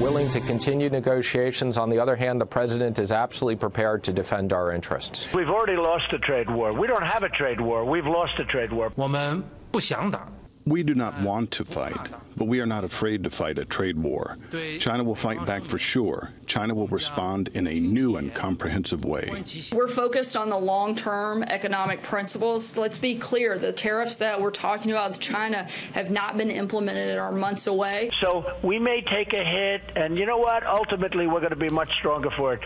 Willing to continue negotiations. On the other hand, the president is absolutely prepared to defend our interests. We've already lost a trade war. We don't have a trade war. We've lost a trade war. 我们不想打。 We do not want to fight, but we are not afraid to fight a trade war. China will fight back for sure. China will respond in a new and comprehensive way. We're focused on the long-term economic principles. Let's be clear, the tariffs that we're talking about with China have not been implemented and are months away. So we may take a hit, and you know what? Ultimately, we're going to be much stronger for it.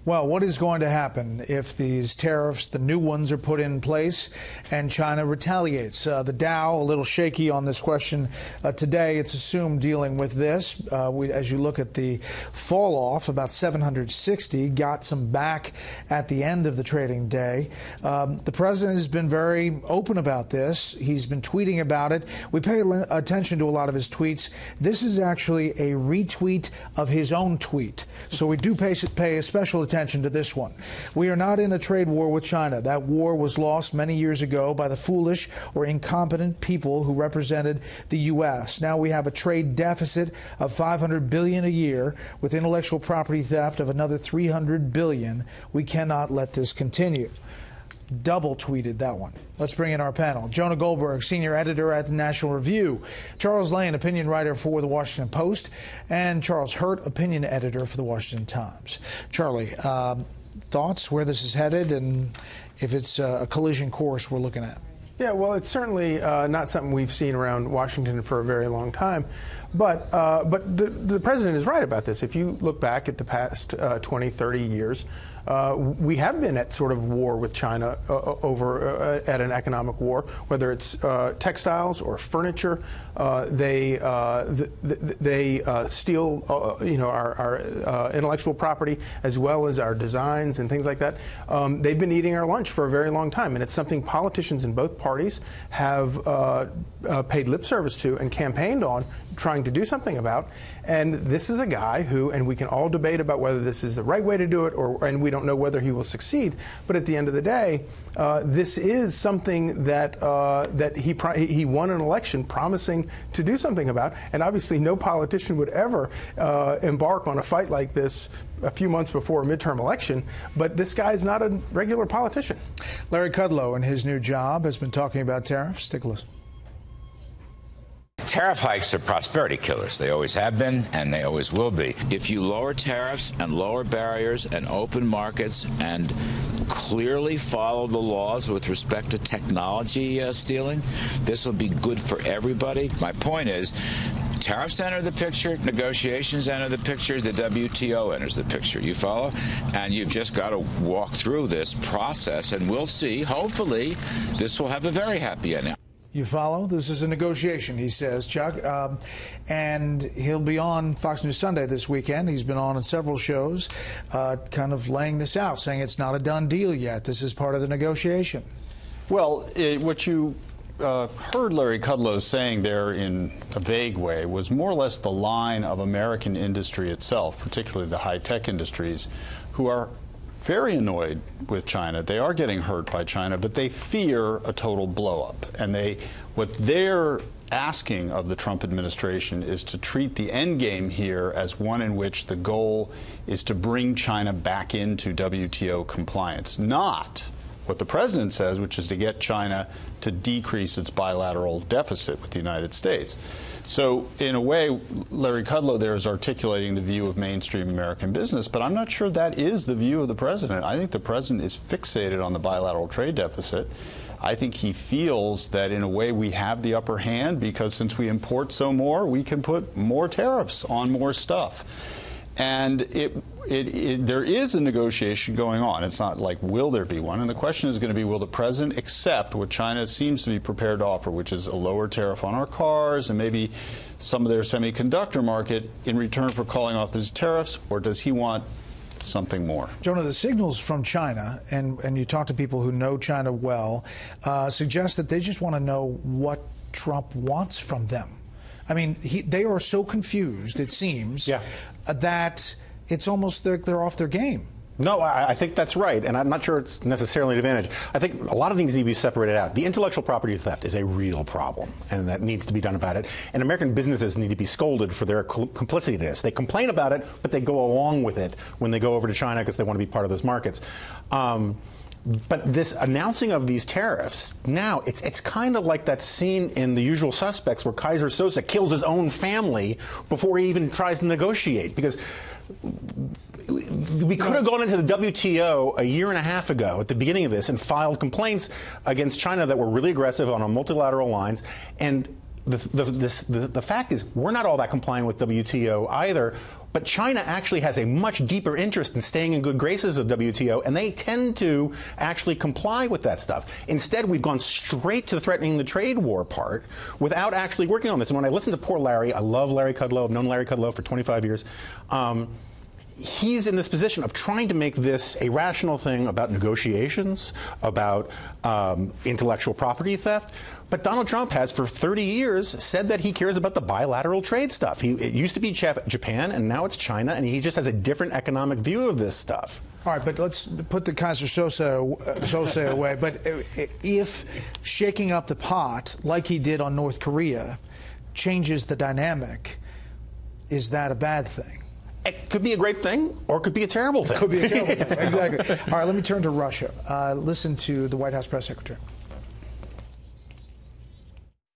Well, what is going to happen if these tariffs, the new ones, are put in place and China retaliates? The Dow, a little shaky on this question today. It's assumed dealing with this. As you look at the fall off, about 760, got some back at the end of the trading day. The president has been very open about this. He's been tweeting about it. We pay attention to a lot of his tweets. This is actually a retweet of his own tweet. So we do pay a special attention to this one. We are not in a trade war with China. That war was lost many years ago by the foolish or incompetent people who represented the U.S. Now we have a trade deficit of $500 billion a year with intellectual property theft of another $300 billion. We cannot let this continue. Double tweeted that one. Let's bring in our panel. Jonah Goldberg, senior editor at the National Review. Charles Lane, opinion writer for the Washington Post. And Charles Hurt, opinion editor for the Washington Times. Charlie, thoughts where this is headed and if it's a collision course we're looking at? Yeah, well, it's certainly not something we've seen around Washington for a very long time. But the president is right about this. If you look back at the past 20, 30 years, we have been at sort of war with China at an economic war, whether it's textiles or furniture. They steal, our intellectual property as well as our designs and things like that. They've been eating our lunch for a very long time, and it's something politicians in both parties have paid lip service to and campaigned on, trying to do something about. And this is a guy who, and we can all debate about whether this is the right way to do it, and we don't know whether he will succeed. But at the end of the day, this is something that he won an election promising to do something about. And obviously, no politician would ever embark on a fight like this a few months before a midterm election. But this guy is not a regular politician. Larry Kudlow, in his new job, has been talking about tariffs. Take a listen. Tariff hikes are prosperity killers. They always have been, and they always will be. If you lower tariffs and lower barriers and open markets and clearly follow the laws with respect to technology stealing, this will be good for everybody. My point is, tariffs enter the picture, negotiations enter the picture, the WTO enters the picture. You follow? And you've just got to walk through this process, and we'll see. Hopefully, this will have a very happy ending. You follow? This is a negotiation, he says, Chuck. And he'll be on Fox News Sunday this weekend. He's been on several shows, kind of laying this out, saying it's not a done deal yet. This is part of the negotiation. Well, what you heard Larry Kudlow saying there in a vague way was more or less the line of American industry itself, particularly the high-tech industries, who are very annoyed with China. They are getting hurt by China, but they fear a total blow-up. And what they're asking of the Trump administration is to treat the end game here as one in which the goal is to bring China back into WTO compliance, not what the president says, which is to get China to decrease its bilateral deficit with the United States. So, in a way, Larry Kudlow there is articulating the view of mainstream American business, but I'm not sure that is the view of the president. I think the president is fixated on the bilateral trade deficit. I think he feels that, in a way, we have the upper hand because since we import so more, we can put more tariffs on more stuff. And there is a negotiation going on. It's not like, will there be one? And the question is going to be, will the president accept what China seems to be prepared to offer, which is a lower tariff on our cars and maybe some of their semiconductor market in return for calling off these tariffs, or does he want something more? Jonah, the signals from China, and you talk to people who know China well, suggest that they just want to know what Trump wants from them. I mean, they are so confused, it seems, that it's almost they're off their game. No, I think that's right, and I'm not sure it's necessarily an advantage. I think a lot of things need to be separated out. The intellectual property theft is a real problem, and that needs to be done about it. And American businesses need to be scolded for their complicity to this. They complain about it, but they go along with it when they go over to China because they want to be part of those markets. But this announcing of these tariffs, now it's kind of like that scene in The Usual Suspects where Kaiser Soze kills his own family before he even tries to negotiate, because we could have gone into the WTO a year and a half ago at the beginning of this and filed complaints against China that were really aggressive on a multilateral lines. And the fact is, we're not all that compliant with WTO either. But China actually has a much deeper interest in staying in good graces of WTO, and they tend to actually comply with that stuff. Instead, we've gone straight to threatening the trade war part without actually working on this. And when I listen to poor Larry, I love Larry Kudlow. I've known Larry Kudlow for 25 years. He's in this position of trying to make this a rational thing about negotiations, about intellectual property theft. But Donald Trump has, for 30 years, said that he cares about the bilateral trade stuff. It used to be Japan, and now it's China, and he just has a different economic view of this stuff. All right, but let's put the Kaiser Soze away. But if shaking up the pot, like he did on North Korea, changes the dynamic, is that a bad thing? It could be a great thing, or it could be a terrible thing. It could be a terrible thing, exactly. All right, let me turn to Russia. Listen to the White House press secretary.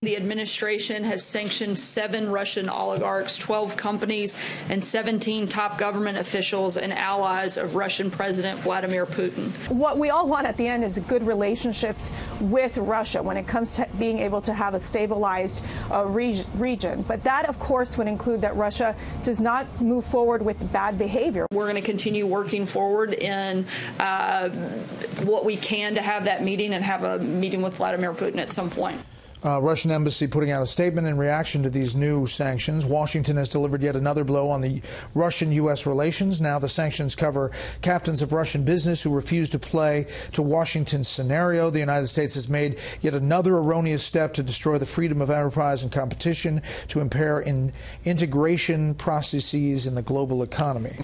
The administration has sanctioned 7 Russian oligarchs, 12 companies, and 17 top government officials and allies of Russian President Vladimir Putin. What we all want at the end is good relationships with Russia when it comes to being able to have a stabilized region. But that, of course, would include that Russia does not move forward with bad behavior. We're going to continue working forward in what we can to have that meeting and have a meeting with Vladimir Putin at some point. Russian embassy putting out a statement in reaction to these new sanctions. Washington has delivered yet another blow on the Russian-U.S. relations. Now the sanctions cover captains of Russian business who refuse to play to Washington's scenario. The United States has made yet another erroneous step to destroy the freedom of enterprise and competition, to impair integration processes in the global economy.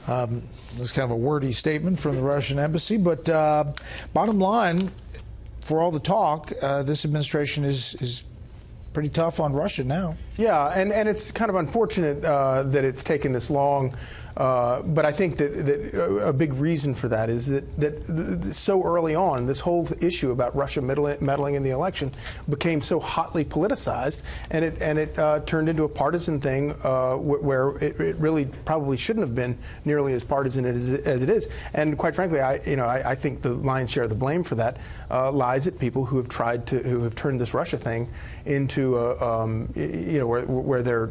That's kind of a wordy statement from the Russian embassy, but bottom line, for all the talk, this administration is pretty tough on Russia now. Yeah, and it's kind of unfortunate that it's taken this long. But I think that a big reason for that is that so early on, this whole issue about Russia meddling in the election became so hotly politicized, and it turned into a partisan thing where it really probably shouldn't have been nearly as partisan as it is. And quite frankly, I think the lion's share of the blame for that lies at people who have turned this Russia thing into where they're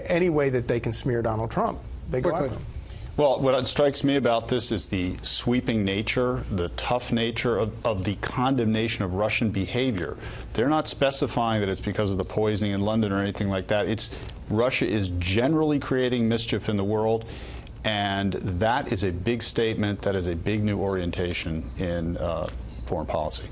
any way that they can smear Donald Trump. They go after them. Well, what strikes me about this is the sweeping nature, the tough nature of the condemnation of Russian behavior. They're not specifying that it's because of the poisoning in London or anything like that. Russia is generally creating mischief in the world, and that is a big statement. That is a big new orientation in foreign policy.